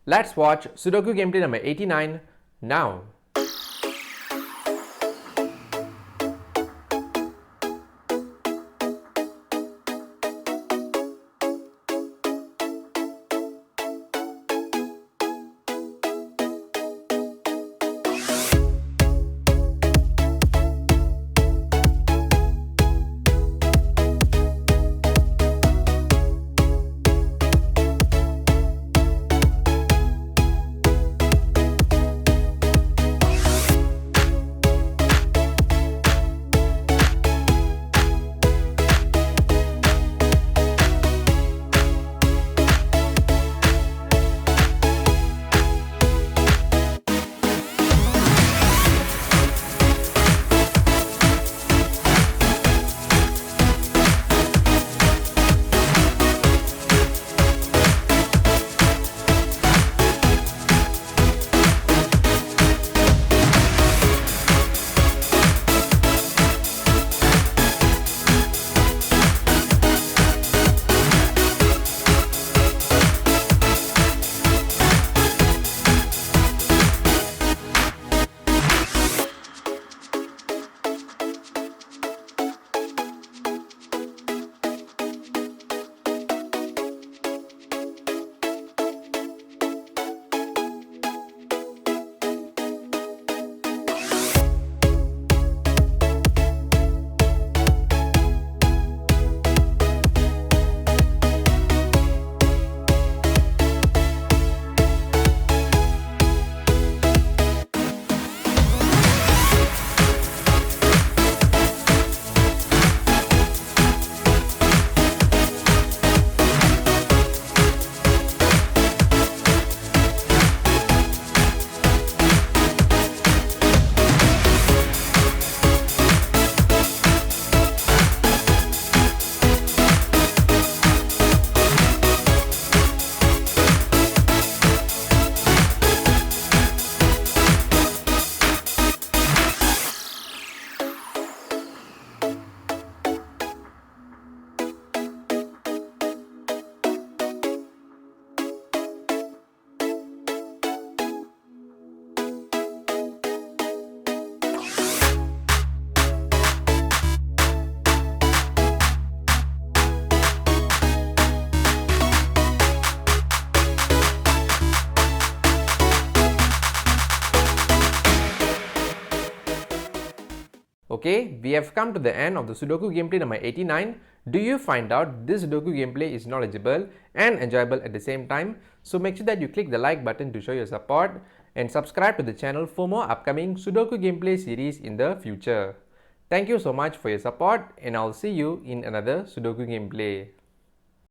Let's watch Sudoku gameplay number 89 now. Okay, we have come to the end of the Sudoku gameplay number 89. Do you find out this Sudoku gameplay is knowledgeable and enjoyable at the same time? So make sure that you click the like button to show your support and subscribe to the channel for more upcoming Sudoku gameplay series in the future. Thank you so much for your support and I'll see you in another Sudoku gameplay.